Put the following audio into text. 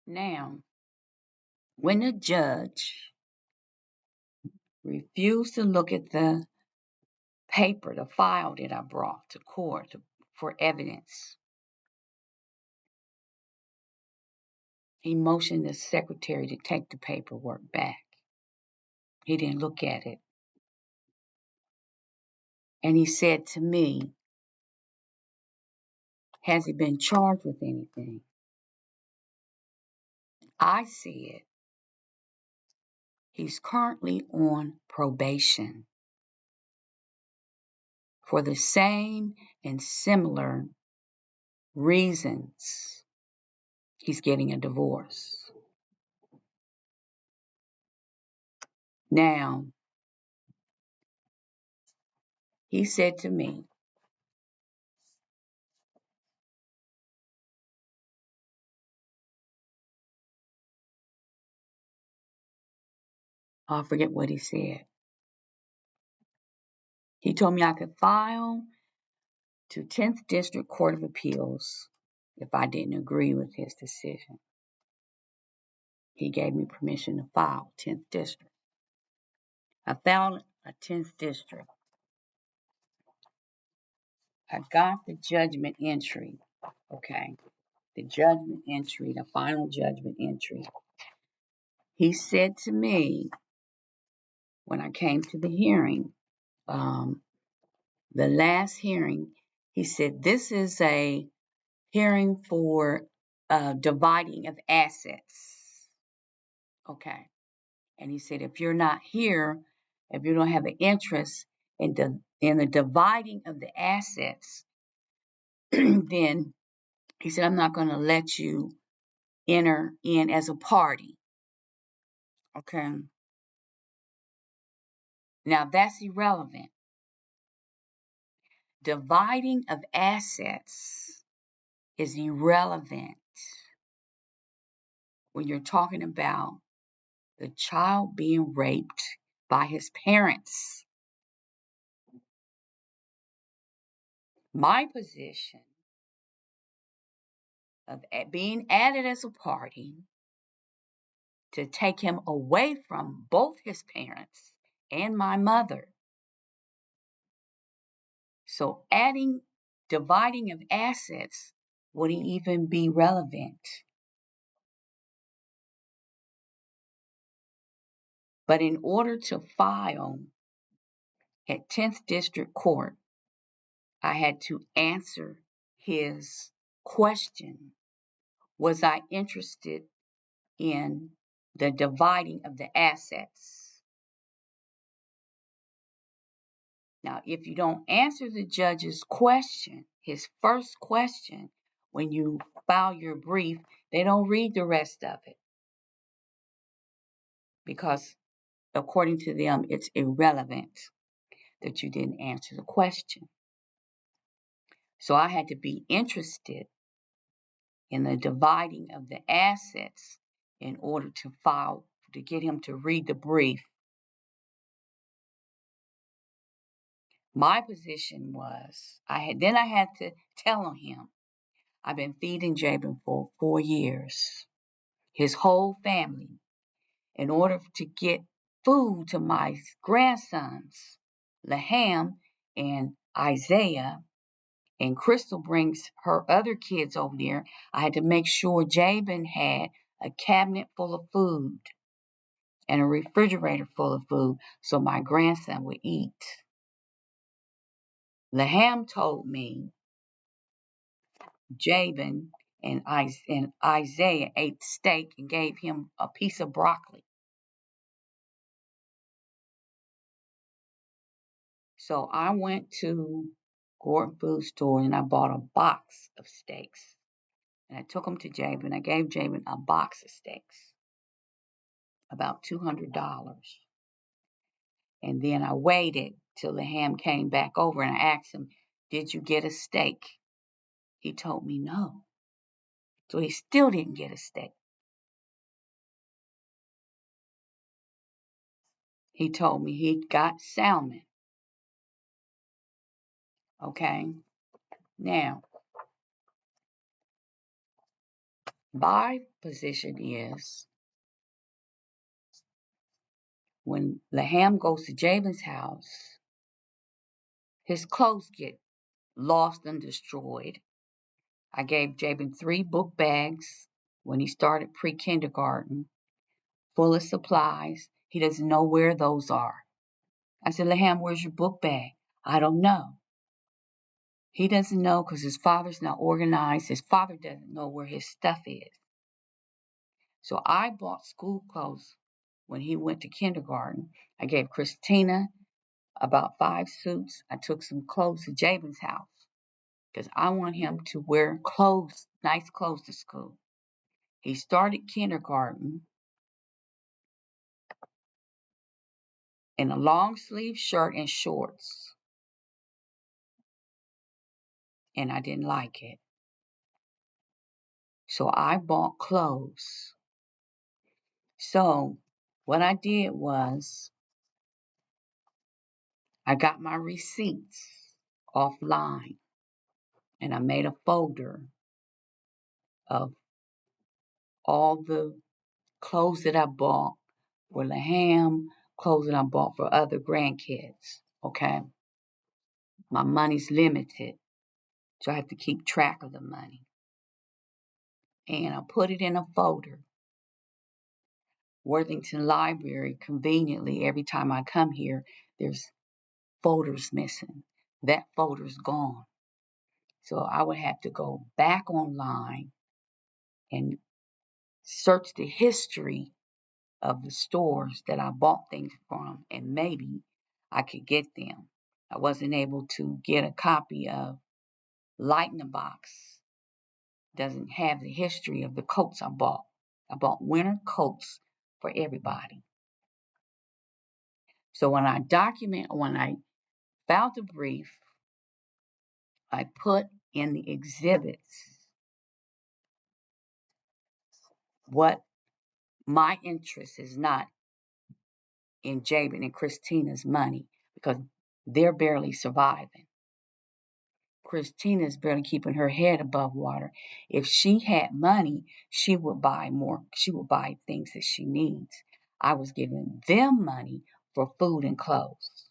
Now, when the judge refused to look at the paper, the file that I brought to court for evidence, he motioned the secretary to take the paperwork back. He didn't look at it. And he said to me, has he been charged with anything? I said, he's currently on probation for the same and similar reasons he's getting a divorce. Now, he said to me, I forget what he said. He told me I could file to 10th District Court of Appeals if I didn't agree with his decision. He gave me permission to file 10th District. I filed a 10th District. I got the judgment entry, okay? The judgment entry, the final judgment entry. He said to me when I came to the hearing, the last hearing, he said, this is a hearing for dividing of assets. Okay. And he said, if you're not here, if you don't have an interest in the dividing of the assets, then he said, I'm not going to let you enter in as a party. Okay. Now that's irrelevant. Dividing of assets is irrelevant when you're talking about the child being raped by his parents. My position of being added as a party to take him away from both his parents and my mother. So dividing of assets wouldn't even be relevant. But in order to file at 10th District Court, I had to answer his question. Was I interested in the dividing of the assets? Now, if you don't answer the judge's question, his first question, when you file your brief, they don't read the rest of it because according to them, it's irrelevant that you didn't answer the question. So I had to be interested in the dividing of the assets in order to get him to read the brief. My position was, I had to tell him, I've been feeding Jabin for 4 years, his whole family, in order to get food to my grandsons, Laham and Isaiah, and Crystal brings her other kids over there. I had to make sure Jabin had a cabinet full of food and a refrigerator full of food so my grandson would eat. Laham told me Jabin and Isaiah ate steak and gave him a piece of broccoli. So I went to Gordon Food Store and I bought a box of steaks. And I took them to Jabin. I gave Jabin a box of steaks, about $200. And then I waited till the ham came back over and I asked him, did you get a steak? He told me no. So he still didn't get a steak. He told me he got salmon. Okay. Now, My position is when Laham goes to Jabin's house, his clothes get lost and destroyed. I gave Jabin 3 book bags when he started pre-kindergarten, full of supplies. He doesn't know where those are. I said, Laham, where's your book bag? I don't know. He doesn't know because his father's not organized. His father doesn't know where his stuff is. So I bought school clothes when he went to kindergarten. I gave Christina about 5 suits. I took some clothes to Jabin's house because I want him to wear clothes, nice clothes to school. He started kindergarten in a long sleeve shirt and shorts, and I didn't like it. So I bought clothes. So what I did was I got my receipts offline and I made a folder of all the clothes that I bought for Laham, clothes that I bought for other grandkids. Okay. My money's limited, so I have to keep track of the money. And I put it in a folder. Worthington Library, conveniently, every time I come here, there's folders missing. That folder's gone. So I would have to go back online and search the history of the stores that I bought things from, and maybe I could get them. I wasn't able to get a copy of Light in the Box. Doesn't have the history of the coats I bought. I bought winter coats for everybody. So when I found the brief, I put in the exhibits what my interest is not in Jabin and Christina's money because they're barely surviving. Christina's barely keeping her head above water. If she had money, she would buy more. She would buy things that she needs. I was giving them money for food and clothes.